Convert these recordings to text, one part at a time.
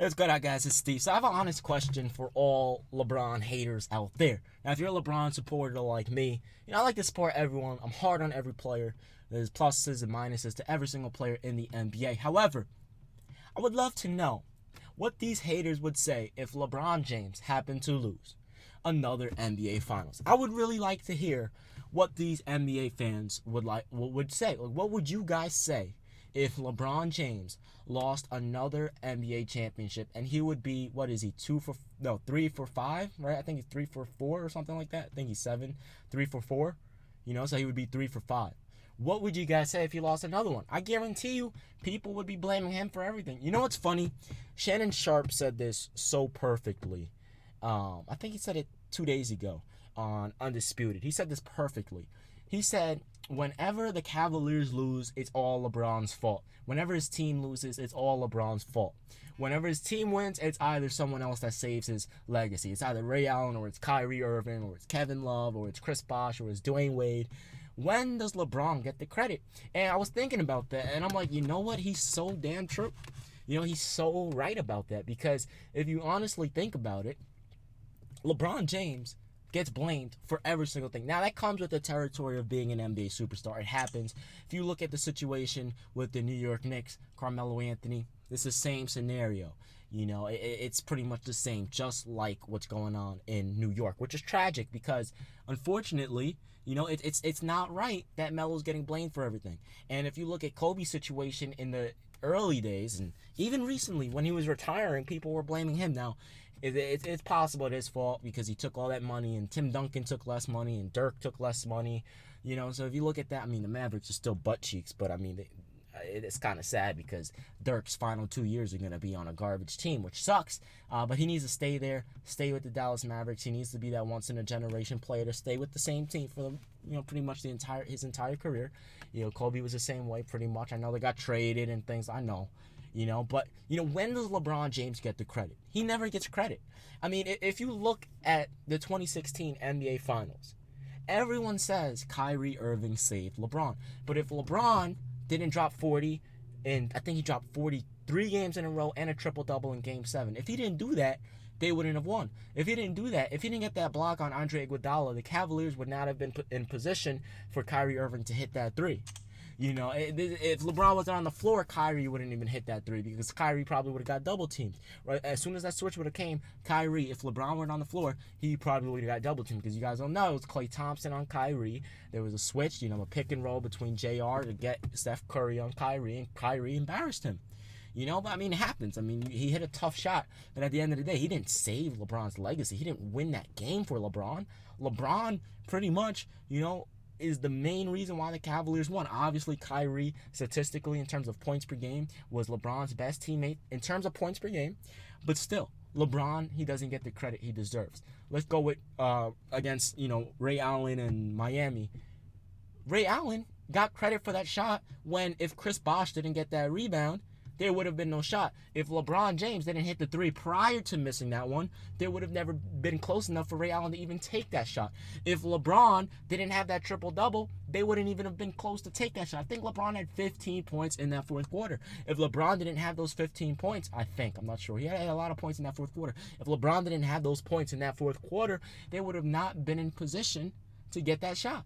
What's good, guys? It's Steve. So I have an honest question for all LeBron haters out there. Now, if you're a LeBron supporter like me, I like to support everyone. I'm hard on every player. There's pluses and minuses to every single player in the NBA. However, I would love to know what these haters would say if LeBron James happened to lose another NBA Finals. I would really like to hear what these NBA fans would say. Like, what would you guys say if LeBron James lost another NBA championship and he would be, what is he, 3 for 5, right? I think he's 3 for 4 or something like that. I think he's 3 for 4, so he would be 3 for 5. What would you guys say if he lost another one? I guarantee you, people would be blaming him for everything. You know what's funny? Shannon Sharp said this so perfectly. I think he said it 2 days ago on Undisputed. He said this perfectly. He said, whenever the Cavaliers lose, it's all LeBron's fault. Whenever his team loses, it's all LeBron's fault. Whenever his team wins, it's either someone else that saves his legacy. It's either Ray Allen, or it's Kyrie Irving, or it's Kevin Love, or it's Chris Bosh, or it's Dwyane Wade. When does LeBron get the credit? And I was thinking about that, and I'm like, you know what? He's so damn true. He's so right about that, because if you honestly think about it, LeBron James gets blamed for every single thing. Now, that comes with the territory of being an NBA superstar. It happens. If you look at the situation with the New York Knicks, Carmelo Anthony, it's the same scenario. It's pretty much the same, just like what's going on in New York, which is tragic because, unfortunately, it's not right that Melo's getting blamed for everything. And if you look at Kobe's situation in the early days, and even recently when he was retiring, people were blaming him. Now, it's possible it's his fault because he took all that money, and Tim Duncan took less money, and Dirk took less money. So if you look at that, the Mavericks are still butt cheeks, but it's kind of sad because Dirk's final 2 years are going to be on a garbage team, which sucks. But he needs to stay there, stay with the Dallas Mavericks. He needs to be that once in a generation player to stay with the same team for pretty much his entire career. Kobe was the same way pretty much. I know they got traded and things. I know. But when does LeBron James get the credit? He never gets credit. If you look at the 2016 NBA Finals, everyone says Kyrie Irving saved LeBron. But if LeBron didn't drop 40, and I think he dropped 43 games in a row and a triple-double in Game 7, if he didn't do that, they wouldn't have won. If he didn't do that, if he didn't get that block on Andre Iguodala, the Cavaliers would not have been put in position for Kyrie Irving to hit that three. If LeBron wasn't on the floor, Kyrie wouldn't even hit that three because Kyrie probably would have got double teamed. Right? As soon as that switch would have came, Kyrie, if LeBron weren't on the floor, he probably would have got double teamed because you guys don't know, it was Klay Thompson on Kyrie. There was a switch, a pick and roll between JR to get Steph Curry on Kyrie, and Kyrie embarrassed him. But it happens. He hit a tough shot, but at the end of the day, he didn't save LeBron's legacy. He didn't win that game for LeBron. LeBron pretty much, is the main reason why the Cavaliers won. Obviously, Kyrie, statistically, in terms of points per game, was LeBron's best teammate in terms of points per game. But still, LeBron, he doesn't get the credit he deserves. Let's go with against, Ray Allen and Miami. Ray Allen got credit for that shot when if Chris Bosh didn't get that rebound, there would have been no shot. If LeBron James didn't hit the three prior to missing that one, there would have never been close enough for Ray Allen to even take that shot. If LeBron didn't have that triple-double, they wouldn't even have been close to take that shot. I think LeBron had 15 points in that fourth quarter. If LeBron didn't have those 15 points, I'm not sure. He had a lot of points in that fourth quarter. If LeBron didn't have those points in that fourth quarter, they would have not been in position to get that shot.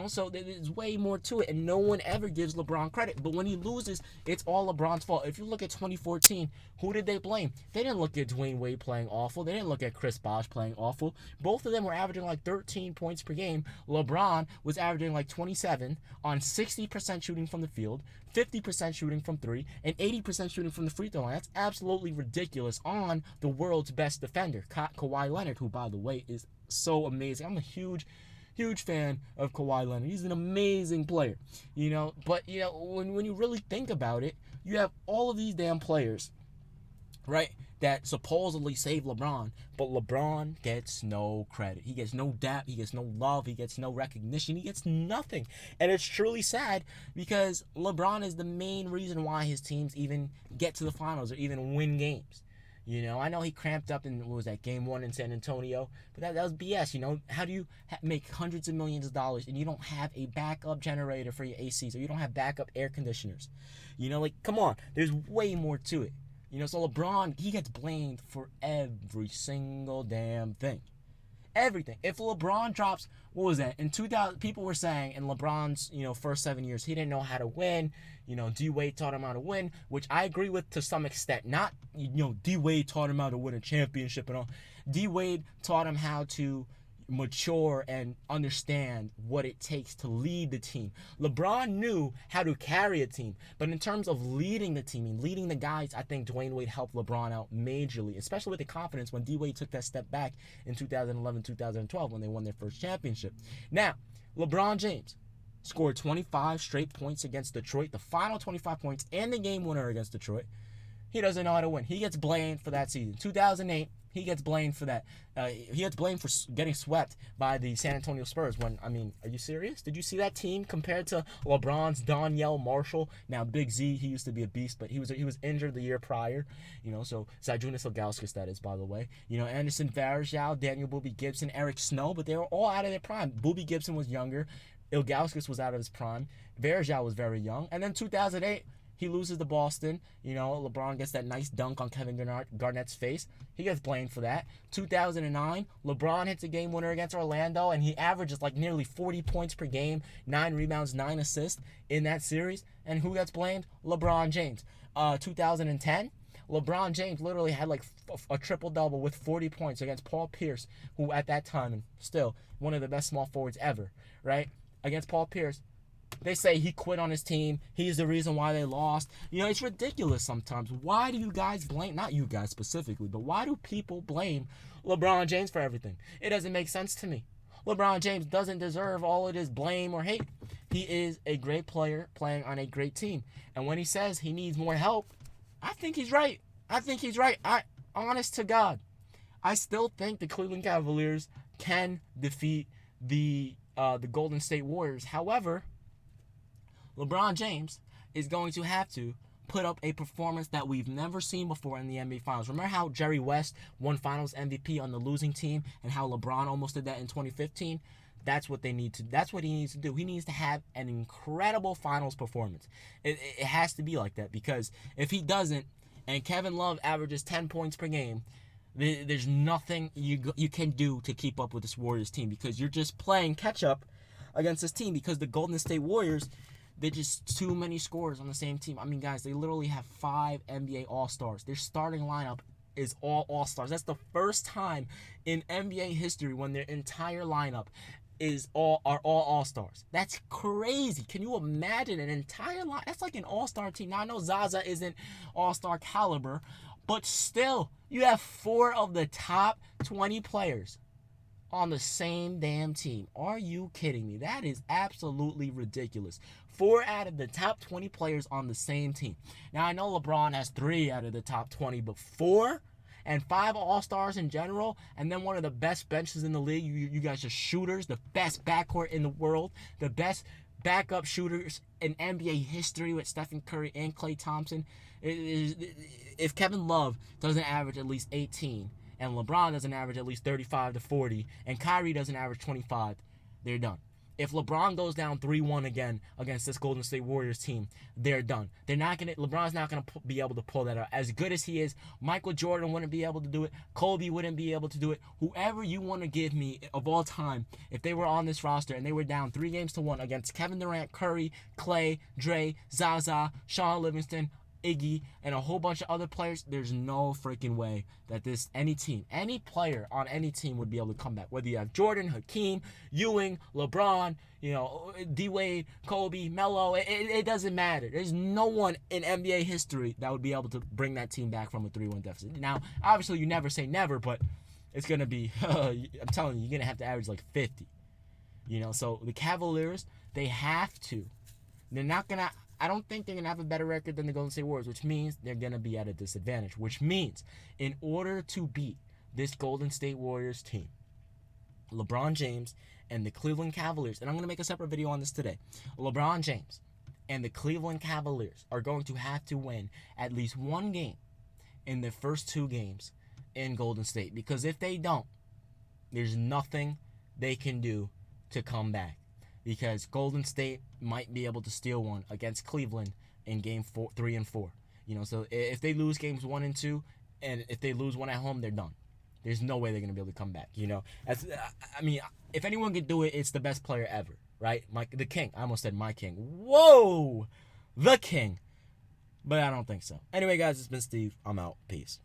So there's way more to it, and no one ever gives LeBron credit. But when he loses, it's all LeBron's fault. If you look at 2014, who did they blame? They didn't look at Dwyane Wade playing awful. They didn't look at Chris Bosh playing awful. Both of them were averaging like 13 points per game. LeBron was averaging like 27 on 60% shooting from the field, 50% shooting from three, and 80% shooting from the free throw line. That's absolutely ridiculous on the world's best defender, Kawhi Leonard, who, by the way, is so amazing. I'm a huge fan of Kawhi Leonard. He's an amazing player, But, when you really think about it, you have all of these damn players, right, that supposedly save LeBron, but LeBron gets no credit. He gets no dap. He gets no love. He gets no recognition. He gets nothing. And it's truly sad because LeBron is the main reason why his teams even get to the finals or even win games. I know he cramped up in, Game 1 in San Antonio, but that was BS, How do you make hundreds of millions of dollars and you don't have a backup generator for your ACs or you don't have backup air conditioners? Come on, there's way more to it. So LeBron, he gets blamed for every single damn thing. Everything. If LeBron drops, what was that? In 2000, people were saying in LeBron's, first 7 years, he didn't know how to win. D-Wade taught him how to win, which I agree with to some extent. Not, D-Wade taught him how to win a championship and all. D-Wade taught him how to mature and understand what it takes to lead the team. LeBron knew how to carry a team, but in terms of leading the team and leading the guys, I think Dwyane Wade helped LeBron out majorly, especially with the confidence when D-Wade took that step back in 2011, 2012 when they won their first championship. Now, LeBron James scored 25 straight points against Detroit, the final 25 points and the game winner against Detroit. He doesn't know how to win. He gets blamed for that season. 2008, he gets blamed for that. He gets blamed for getting swept by the San Antonio Spurs. Are you serious? Did you see that team compared to LeBron's Donyell Marshall? Now, Big Z, he used to be a beast, but he was injured the year prior. So Zydrunas Ilgauskas, that is, by the way. Anderson Varejao, Daniel Boobie Gibson, Eric Snow, but they were all out of their prime. Boobie Gibson was younger. Ilgauskas was out of his prime. Varejao was very young. And then 2008, he loses to Boston. LeBron gets that nice dunk on Kevin Garnett's face. He gets blamed for that. 2009, LeBron hits a game winner against Orlando, and he averages like nearly 40 points per game, 9 rebounds, 9 assists in that series. And who gets blamed? LeBron James. 2010, LeBron James literally had like a triple-double with 40 points against Paul Pierce, who at that time, and still one of the best small forwards ever, right? Against Paul Pierce. They say he quit on his team. He's the reason why they lost. It's ridiculous sometimes. Why do you guys blame, not you guys specifically, but why do people blame LeBron James for everything? It doesn't make sense to me. LeBron James doesn't deserve all of this blame or hate. He is a great player playing on a great team. And when he says he needs more help, I think he's right. Honest to God, I still think the Cleveland Cavaliers can defeat the Golden State Warriors. However, LeBron James is going to have to put up a performance that we've never seen before in the NBA Finals. Remember how Jerry West won Finals MVP on the losing team and how LeBron almost did that in 2015? That's what he needs to do. He needs to have an incredible Finals performance. It has to be like that, because if he doesn't and Kevin Love averages 10 points per game, there's nothing you can do to keep up with this Warriors team, because you're just playing catch up against this team, because the Golden State Warriors, they're just too many scorers on the same team. Guys, they literally have 5 NBA All-Stars. Their starting lineup is all All-Stars. That's the first time in NBA history when their entire lineup are all All-Stars. That's crazy. Can you imagine an entire line? That's like an All-Star team. Now, I know Zaza isn't All-Star caliber, but still, you have 4 of the top 20 players on the same damn team. Are you kidding me? That is absolutely ridiculous. 4 out of the top 20 players on the same team. Now, I know LeBron has 3 out of the top 20, but 4 and 5 All-Stars in general, and then one of the best benches in the league. You guys are shooters, the best backcourt in the world, the best backup shooters in NBA history with Stephen Curry and Klay Thompson. If Kevin Love doesn't average at least 18, and LeBron doesn't average at least 35 to 40, and Kyrie doesn't average 25, they're done. If LeBron goes down 3-1 again against this Golden State Warriors team, they're done. LeBron's not gonna be able to pull that out. As good as he is, Michael Jordan wouldn't be able to do it. Kobe wouldn't be able to do it. Whoever you want to give me of all time, if they were on this roster and they were down 3-1 against Kevin Durant, Curry, Klay, Dre, Zaza, Shaun Livingston, Iggy, and a whole bunch of other players, there's no freaking way that any player on any team would be able to come back. Whether you have Jordan, Hakeem, Ewing, LeBron, D-Wade, Kobe, Melo, it doesn't matter. There's no one in NBA history that would be able to bring that team back from a 3-1 deficit. Now, obviously, you never say never, but it's going to be, I'm telling you, you're going to have to average like 50. So the Cavaliers, they have to. They're not going to, I don't think they're going to have a better record than the Golden State Warriors, which means they're going to be at a disadvantage, which means in order to beat this Golden State Warriors team, LeBron James and the Cleveland Cavaliers, and I'm going to make a separate video on this today, LeBron James and the Cleveland Cavaliers are going to have to win at least one game in the first 2 games in Golden State, because if they don't, there's nothing they can do to come back. Because Golden State might be able to steal one against Cleveland in game 3 and 4. So if they lose games 1 and 2, and if they lose one at home, they're done. There's no way they're gonna be able to come back. If anyone could do it, it's the best player ever, right? The king. I almost said my king. Whoa, the king. But I don't think so. Anyway, guys, it's been Steve. I'm out. Peace.